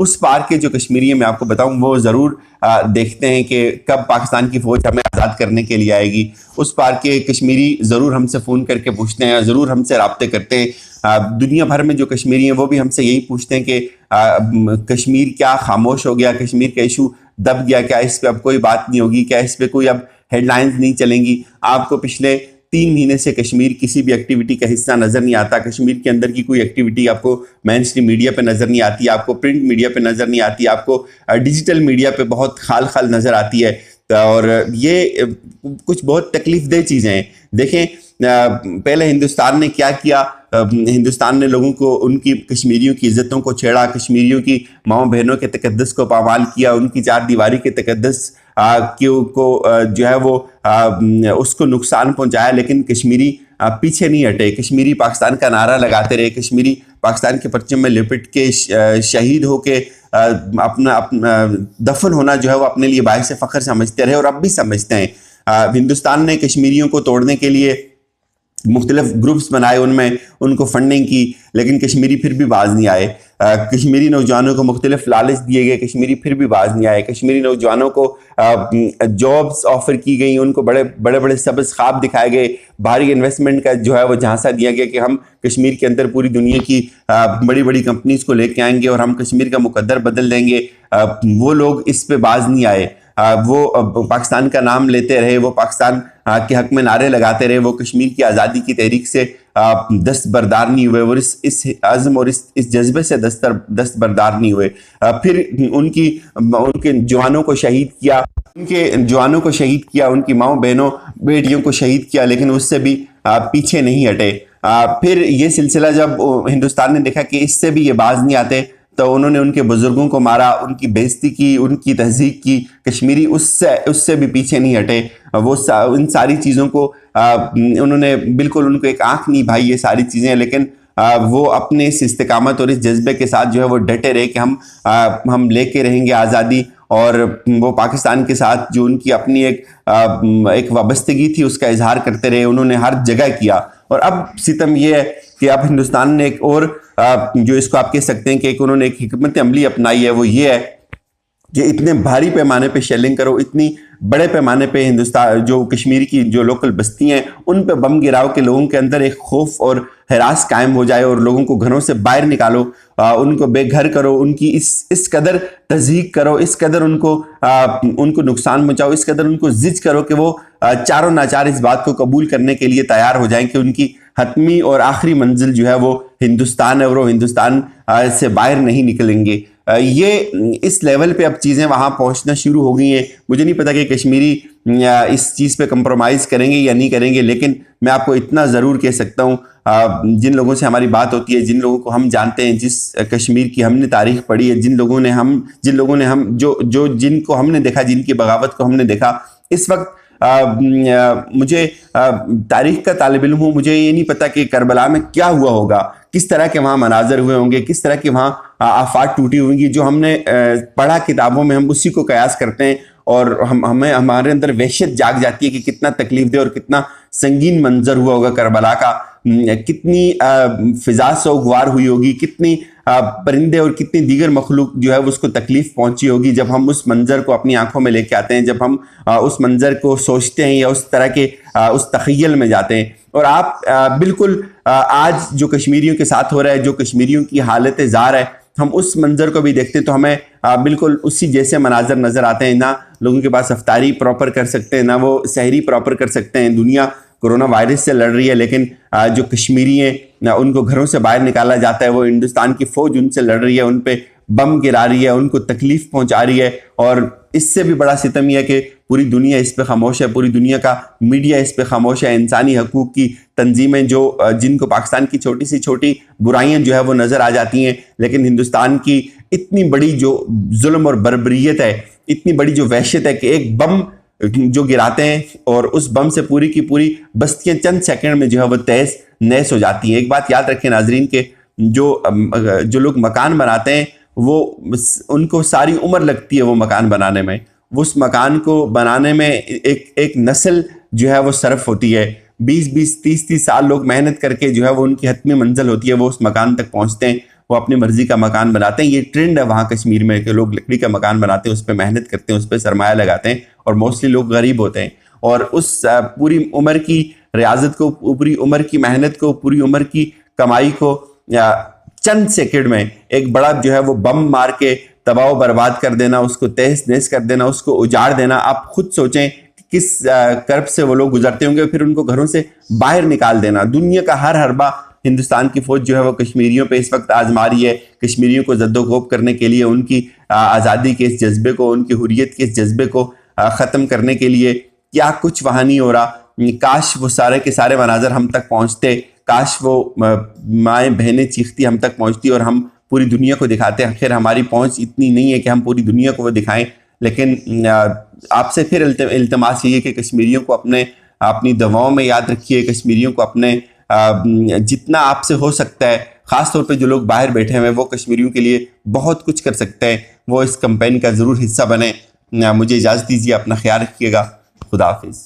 اس پار کے جو کشمیری ہیں میں آپ کو بتاؤں وہ ضرور دیکھتے ہیں کہ کب پاکستان کی فوج ہمیں آزاد کرنے کے لیے آئے گی. اس پار کے کشمیری ضرور ہم سے فون کر کے پوچھتے ہیں, ضرور ہم سے رابطے کرتے ہیں. دنیا بھر میں جو کشمیری ہیں وہ بھی ہم سے یہی پوچھتے ہیں کہ کشمیر کیا خاموش ہو گیا, کشمیر کا ایشو دب گیا, کیا اس پہ اب کوئی بات نہیں ہوگی, کیا اس پہ کوئی اب ہیڈ لائنز نہیں چلیں گی. آپ کو پچھلے 3 مہینے سے کشمیر کسی بھی ایکٹیویٹی کا حصہ نظر نہیں آتا. کشمیر کے اندر کی کوئی ایکٹیویٹی آپ کو مین اسٹریم میڈیا پہ نظر نہیں آتی, آپ کو پرنٹ میڈیا پہ نظر نہیں آتی, آپ کو ڈیجیٹل میڈیا پہ بہت خال خال نظر آتی ہے. اور یہ کچھ بہت تکلیف دہ چیزیں ہیں. دیکھیں پہلے ہندوستان نے کیا کیا, ہندوستان نے لوگوں کو ان کی کشمیریوں کی عزتوں کو چھیڑا, کشمیریوں کی ماؤں بہنوں کے تقدس کو پامال کیا, ان کی 4 دیواری کے تقدس کو جو ہے وہ اس کو نقصان پہنچایا. لیکن کشمیری پیچھے نہیں ہٹے, کشمیری پاکستان کا نعرہ لگاتے رہے, کشمیری پاکستان کے پرچم میں لپٹ کے شہید ہو کے اپنا دفن ہونا جو ہے وہ اپنے لیے باعث فخر سمجھتے رہے, اور اب بھی سمجھتے ہیں. ہندوستان نے کشمیریوں کو توڑنے کے لیے مختلف گروپس بنائے, ان میں ان کو فنڈنگ کی, لیکن کشمیری پھر بھی باز نہیں آئے. کشمیری نوجوانوں کو مختلف لالچ دیے گئے, کشمیری پھر بھی باز نہیں آئے. کشمیری نوجوانوں کو جابس آفر کی گئیں, ان کو بڑے بڑے سبز خواب دکھائے گئے, بھاری انویسٹمنٹ کا جو ہے وہ جھانسا دیا گیا کہ ہم کشمیر کے اندر پوری دنیا کی بڑی بڑی کمپنیز کو لے کے آئیں گے اور ہم کشمیر کا مقدر بدل دیں گے. وہ لوگ اس پہ باز نہیں آئے. وہ پاکستان کا نام لیتے رہے, وہ پاکستان کے حق میں نعرے لگاتے رہے, وہ کشمیر کی آزادی کی تحریک سے دستبردار نہیں ہوئے, اور اس عزم اور اس جذبے سے دستبردار نہیں ہوئے. پھر ان کے جوانوں کو شہید کیا, ان کی ماؤں بہنوں بیٹیوں کو شہید کیا, لیکن اس سے بھی پیچھے نہیں ہٹے. پھر یہ سلسلہ جب ہندوستان نے دیکھا کہ اس سے بھی یہ باز نہیں آتے, تو انہوں نے ان کے بزرگوں کو مارا, ان کی بےزتی کی, ان کی تہذیب کی. کشمیری اس سے بھی پیچھے نہیں ہٹے. وہ ان ساری چیزوں کو انہوں نے بالکل, ان کو ایک آنکھ نہیں بھائی یہ ساری چیزیں, لیکن وہ اپنے اس استقامت اور اس جذبے کے ساتھ جو ہے وہ ڈٹے رہے کہ ہم لے کے رہیں گے آزادی. اور وہ پاکستان کے ساتھ جو ان کی اپنی ایک وابستگی تھی اس کا اظہار کرتے رہے, انہوں نے ہر جگہ کیا. اور اب ستم یہ ہے کہ اب ہندوستان نے ایک اور جو اس کو آپ کہہ سکتے ہیں کہ انہوں نے ایک حکمت عملی اپنائی ہے, وہ یہ ہے کہ اتنے بھاری پیمانے پہ شیلنگ کرو, اتنی بڑے پیمانے پہ ہندوستان جو کشمیر کی جو لوکل بستی ہیں ان پہ بم گراؤ کہ لوگوں کے اندر ایک خوف اور ہراس قائم ہو جائے, اور لوگوں کو گھروں سے باہر نکالو, ان کو بے گھر کرو, ان کی اس قدر تضحیک کرو, اس قدر ان کو نقصان پہنچاؤ, اس قدر ان کو زج کرو کہ وہ چاروں ناچار اس بات کو قبول کرنے کے لیے تیار ہو جائیں کہ ان کی حتمی اور آخری منزل جو ہے وہ ہندوستان ہے, اور وہ ہندوستان سے باہر نہیں نکلیں گے. یہ اس لیول پہ اب چیزیں وہاں پہنچنا شروع ہو گئی ہیں. مجھے نہیں پتا کہ کشمیری اس چیز پہ کمپرومائز کریں گے یا نہیں کریں گے, لیکن میں آپ کو اتنا ضرور کہہ سکتا ہوں, جن لوگوں سے ہماری بات ہوتی ہے, جن لوگوں کو ہم جانتے ہیں, جس کشمیر کی ہم نے تاریخ پڑھی ہے, جن لوگوں نے جن کو ہم نے دیکھا, جن کی بغاوت کو ہم نے دیکھا, اس وقت مجھے تاریخ کا طالب علم ہوں, مجھے یہ نہیں پتا کہ کربلا میں کیا ہوا ہوگا, کس طرح کے وہاں مناظر ہوئے ہوں گے, کس طرح کے وہاں آفات ٹوٹی ہوئیں گی. جو ہم نے پڑھا کتابوں میں ہم اسی کو قیاس کرتے ہیں, اور ہمارے اندر وحشت جاگ جاتی ہے کہ کتنا تکلیف دہ اور کتنا سنگین منظر ہوا ہوگا کربلا کا, کتنی فضا سوگوار ہوئی ہوگی, کتنی پرندے اور کتنی دیگر مخلوق جو ہے اس کو تکلیف پہنچی ہوگی جب ہم اس منظر کو اپنی آنکھوں میں لے کے آتے ہیں, جب ہم اس منظر کو سوچتے ہیں یا اس طرح کے اس تخیل میں جاتے ہیں. اور آپ بالکل آج جو کشمیریوں کے ساتھ ہو رہا ہے, جو کشمیریوں کی حالت زار ہے, ہم اس منظر کو بھی دیکھتے ہیں تو ہمیں بالکل اسی جیسے مناظر نظر آتے ہیں. نہ لوگوں کے پاس افطاری پراپر کر سکتے ہیں, نہ وہ سحری پراپر کر سکتے ہیں. دنیا کرونا وائرس سے لڑ رہی ہے, لیکن جو کشمیری ہیں ان کو گھروں سے باہر نکالا جاتا ہے. وہ ہندوستان کی فوج ان سے لڑ رہی ہے, ان پہ بم گرا رہی ہے, ان کو تکلیف پہنچا رہی ہے. اور اس سے بھی بڑا ستم یہ ہے کہ پوری دنیا اس پہ خاموش ہے, پوری دنیا کا میڈیا اس پہ خاموش ہے. انسانی حقوق کی تنظیمیں جن کو پاکستان کی چھوٹی سی چھوٹی برائیاں جو ہے وہ نظر آ جاتی ہیں, لیکن ہندوستان کی اتنی بڑی جو ظلم اور بربریت ہے, اتنی بڑی جو وحشت ہے کہ ایک بم جو گراتے ہیں اور اس بم سے پوری کی پوری بستیاں چند سیکنڈ میں جو ہے وہ تہس نہس ہو جاتی ہیں. ایک بات یاد رکھیں ناظرین کہ جو لوگ مکان بناتے ہیں وہ ان کو ساری عمر لگتی ہے وہ مکان بنانے میں. وہ اس مکان کو بنانے میں ایک نسل جو ہے وہ صرف ہوتی ہے. 20-30 سال لوگ محنت کر کے جو ہے وہ ان کی حتمی منزل ہوتی ہے, وہ اس مکان تک پہنچتے ہیں. وہ اپنی مرضی کا مکان بناتے ہیں. یہ ٹرینڈ ہے وہاں کشمیر میں کہ لوگ لکڑی کا مکان بناتے ہیں, اس پہ محنت کرتے ہیں, اس پہ سرمایہ لگاتے ہیں, اور موسٹلی لوگ غریب ہوتے ہیں. اور اس پوری عمر کی ریاضت کو, پوری عمر کی محنت کو, پوری عمر کی کمائی کو چند سیکنڈ میں ایک بڑا جو ہے وہ بم مار کے تباہ و برباد کر دینا, اس کو تہس نہس کر دینا, اس کو اجاڑ دینا. آپ خود سوچیں کس کرب سے وہ لوگ گزرتے ہوں گے, پھر ان کو گھروں سے باہر نکال دینا. دنیا کا ہر حربہ ہندوستان کی فوج جو ہے وہ کشمیریوں پہ اس وقت آزما رہی ہے. کشمیریوں کو زد و کوب کرنے کے لیے, ان کی آزادی کے اس جذبے کو, ان کی حریت کے اس جذبے کو ختم کرنے کے لیے. کیا کچھ وہاں نہیں ہو رہا. کاش وہ سارے کے سارے مناظر ہم تک پہنچتے, کاش وہ مائیں بہنیں چیختی ہم تک پہنچتی اور ہم پوری دنیا کو دکھاتے. خیر ہماری پہنچ اتنی نہیں ہے کہ ہم پوری دنیا کو وہ دکھائیں, لیکن آپ سے پھر التماس یہ ہے کہ کشمیریوں کو اپنی دعاؤں میں یاد رکھیے. کشمیریوں کو اپنے جتنا آپ سے ہو سکتا ہے, خاص طور پہ جو لوگ باہر بیٹھے ہوئے ہیں وہ کشمیریوں کے لیے بہت کچھ کر سکتے ہیں, وہ اس کمپین کا ضرور حصہ بنیں. مجھے اجازت دیجیے, اپنا خیال رکھیے گا. خدا حافظ.